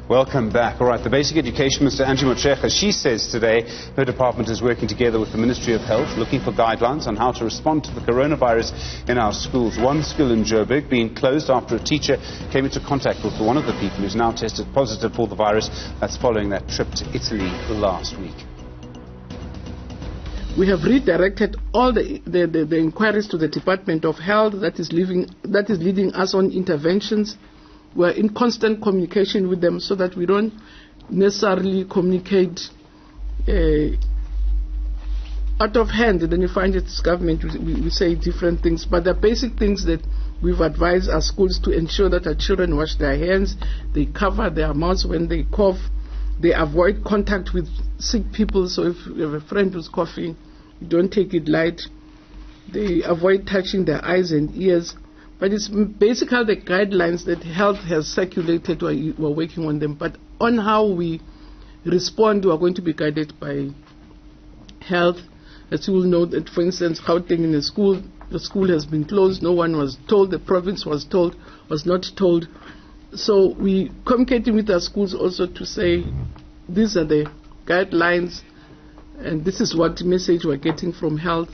Welcome back. All right, the Basic Education Minister, Angie Motshekga, she says today her department is working together with the Ministry of Health, looking for guidelines on how to respond to the coronavirus in our schools. One school in Joburg being closed after a teacher came into contact with one of the people who's now tested positive for the virus. That's following that trip to Italy last week. We have redirected all the inquiries to the Department of Health that is leading us on interventions. We're in constant communication with them so that we don't necessarily communicate out of hand. And then you find it's government, we say different things. But the basic things that we've advised our schools to ensure that our children wash their hands, they cover their mouths when they cough, they avoid contact with sick people. So if you have a friend who's coughing, you don't take it light. They avoid touching their eyes and ears. But it's basically the guidelines that health has circulated. We're working on them. But on how we respond, we are going to be guided by health. As you will know, that, for instance, Gauteng in the school has been closed. No one was told. The province was not told. So we communicating with our schools also to say these are the guidelines and this is what message we're getting from health.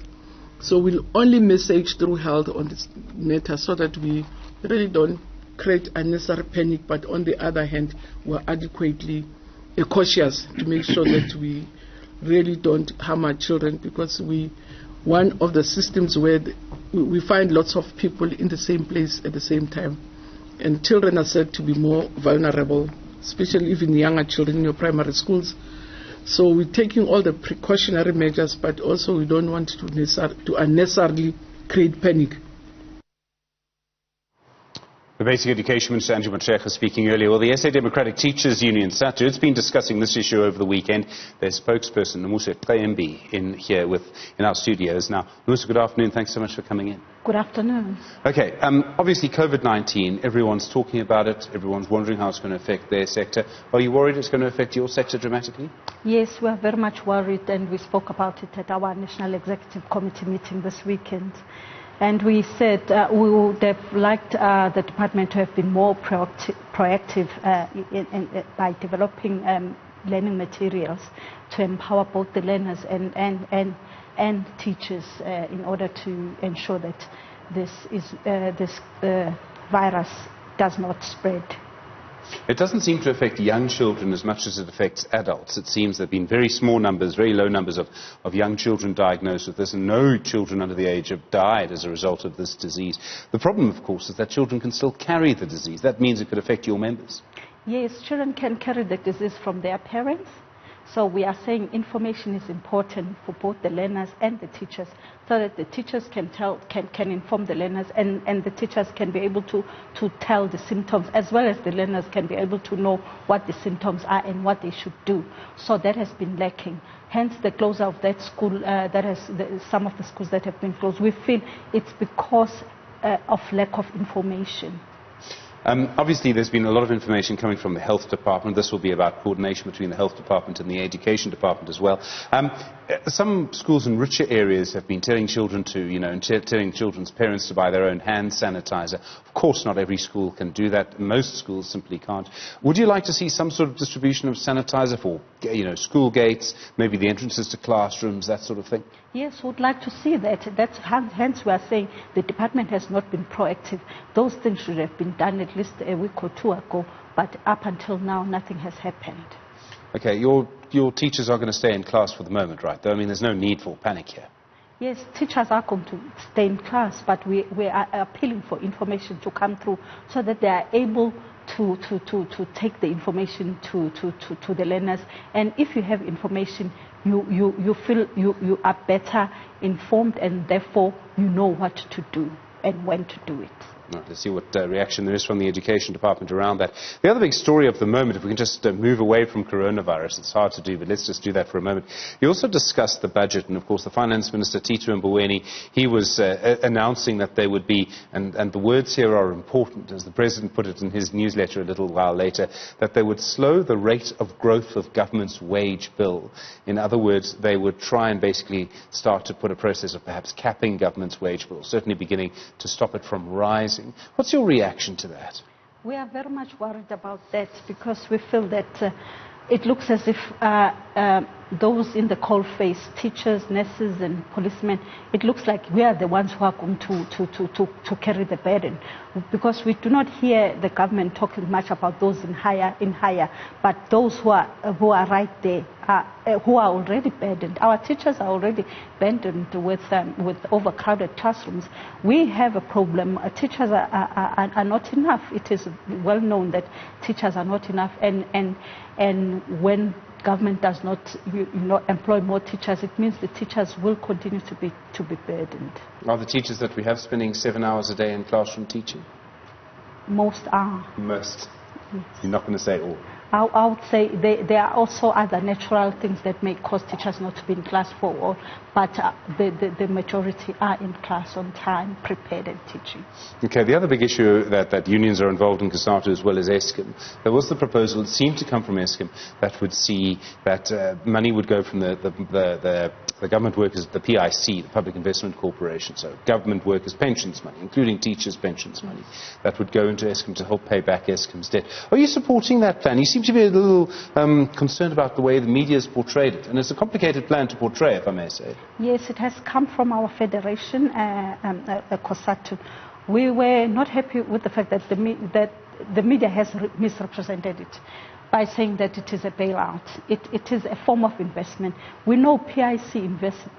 So we'll only message through health on this matter so that we really don't create unnecessary panic, but on the other hand, we're adequately cautious to make sure that we really don't harm our children, because one of the systems where we find lots of people in the same place at the same time, and children are said to be more vulnerable, especially even younger children in your primary schools. So we're taking all the precautionary measures, but also we don't want to unnecessarily create panic. The Basic Education Minister, Angie Motshekga, speaking earlier. Well, the SA Democratic Teachers Union, SADTU, it's been discussing this issue over the weekend. Their spokesperson, Nomusa Cembi, in our studios. Now, Nomusa, good afternoon. Thanks so much for coming in. Good afternoon. Okay, obviously COVID-19, everyone's talking about it. Everyone's wondering how it's going to affect their sector. Are you worried it's going to affect your sector dramatically? Yes, we are very much worried, and we spoke about it at our National Executive Committee meeting this weekend. And we said we would have liked the department to have been more proactive by developing learning materials to empower both the learners and teachers in order to ensure that this virus does not spread. It doesn't seem to affect young children as much as it affects adults. It seems there have been very small numbers, very low numbers of young children diagnosed with this, and no children under the age have died as a result of this disease. The problem, of course, is that children can still carry the disease. That means it could affect your members. Yes, children can carry the disease from their parents. So we are saying information is important for both the learners and the teachers, so that the teachers can inform the learners, and the teachers can be able to tell the symptoms, as well as the learners can be able to know what the symptoms are and what they should do. So that has been lacking. Hence the closure of that school, some of the schools that have been closed. We feel it's because of lack of information. Obviously, there's been a lot of information coming from the Health Department. This will be about coordination between the Health Department and the Education Department as well. Some schools in richer areas have been telling children telling children's parents to buy their own hand sanitizer. Of course, not every school can do that. Most schools simply can't. Would you like to see some sort of distribution of sanitizer for, school gates, maybe the entrances to classrooms, that sort of thing? Yes, we'd like to see that. Hence we are saying the department has not been proactive. Those things should have been done at least a week or two ago, but up until now nothing has happened. Okay, your teachers are going to stay in class for the moment, right? Though, I mean, there's no need for panic here. Yes, teachers are going to stay in class, but we are appealing for information to come through so that they are able to take the information to the learners. And if you have information, you feel you are better informed, and therefore you know what to do and when to do it. Right, let's see what reaction there is from the Education Department around that. The other big story of the moment, if we can just move away from coronavirus, it's hard to do, but let's just do that for a moment. You also discussed the budget, and of course the Finance Minister, Tito Mboweni, he was announcing that there would be, and the words here are important, as the President put it in his newsletter a little while later, that they would slow the rate of growth of government's wage bill. In other words, they would try and basically start to put a process of perhaps capping government's wage bill, certainly beginning to stop it from rising. What's your reaction to that? We are very much worried about that because we feel that it looks as if those in the coalface, teachers, nurses and policemen, it looks like we are the ones who are going to carry the burden, because we do not hear the government talking much about those in higher, but those who are right there, who are already burdened. Our teachers are already burdened with overcrowded classrooms. We have a problem. Teachers are not enough. It is well known that teachers are not enough, and when government does not employ more teachers, it means the teachers will continue to be burdened. Are the teachers that we have spending 7 hours a day in classroom teaching? Most are. Most? Yes. You're not going to say all? I would say there are also other natural things that may cause teachers not to be in class for all, but the majority are in class on time, prepared and teaching. Okay, the other big issue that unions are involved in COSATU as well as Eskom, there was the proposal, it seemed to come from Eskom, that would see that money would go from the government workers, the PIC, the Public Investment Corporation, so government workers' pensions money, including teachers' pensions money, that would go into Eskom to help pay back Eskom's debt. Are you supporting that plan? You seem to be a little concerned about the way the media has portrayed it, and it's a complicated plan to portray, if I may say. Yes, it has come from our federation, COSATU. We were not happy with the fact that the media has misrepresented it by saying that it is a bailout. It is a form of investment. We know PIC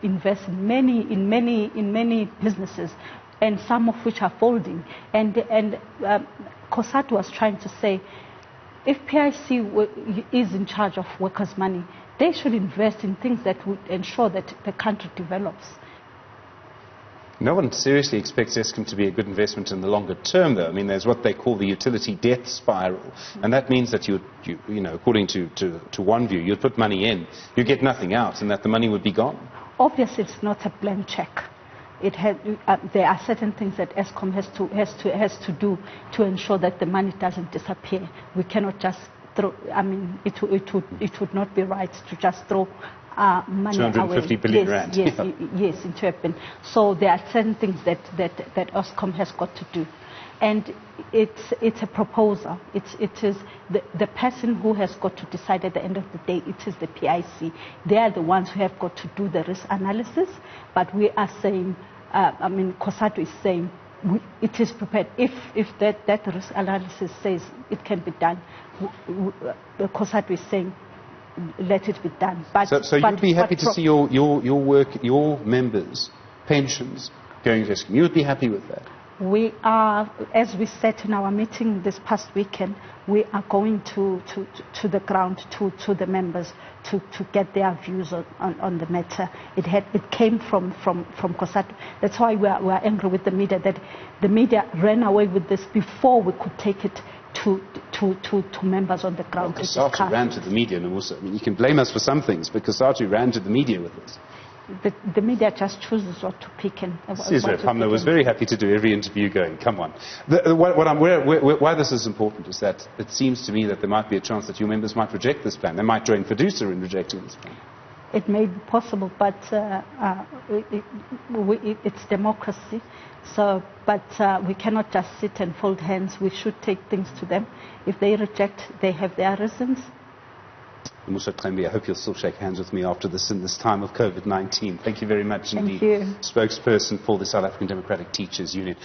invests in many businesses, and some of which are folding. And COSATU was trying to say, if PIC is in charge of workers' money, they should invest in things that would ensure that the country develops. No one seriously expects Eskom to be a good investment in the longer term, though. I mean, there's what they call the utility death spiral, and that means that you know, according to one view, you'd put money in, you get nothing out, and that the money would be gone. Obviously, it's not a blank check. There are certain things that Eskom has to do to ensure that the money doesn't disappear. We cannot just throw. I mean, it would not be right to just throw money 250 away. billion rand. Yes, into a bin. So there are certain things that Eskom has got to do, and it's a proposal. It is the person who has got to decide at the end of the day. It is the PIC. They are the ones who have got to do the risk analysis. But we are saying, COSATU is saying, it is prepared. If that risk analysis says it can be done, COSATU is saying, let it be done. But, so you'd be happy to see your members' pensions going to Eskom. You would be happy with that? We are, as we said in our meeting this past weekend, we are going to the ground, to the members, to get their views on the matter. It came from COSATU. That's why we are angry with the media, that the media ran away with this before we could take it to members on the ground. Well, COSATU ran to the media, Nomusa. I mean, you can blame us for some things, but COSATU ran to the media with this. The media just chooses what to pick. And I was very happy to do every interview going. Come on. Why this is important is that it seems to me that there might be a chance that your members might reject this plan. They might join Fiducia in rejecting this plan. It may be possible, but it's democracy. So, but we cannot just sit and fold hands. We should take things to them. If they reject, they have their reasons. Nomusa Cembi, I hope you'll still shake hands with me after this in this time of COVID-19. Thank you very much indeed. Thank you. Spokesperson for the South African Democratic Teachers Union.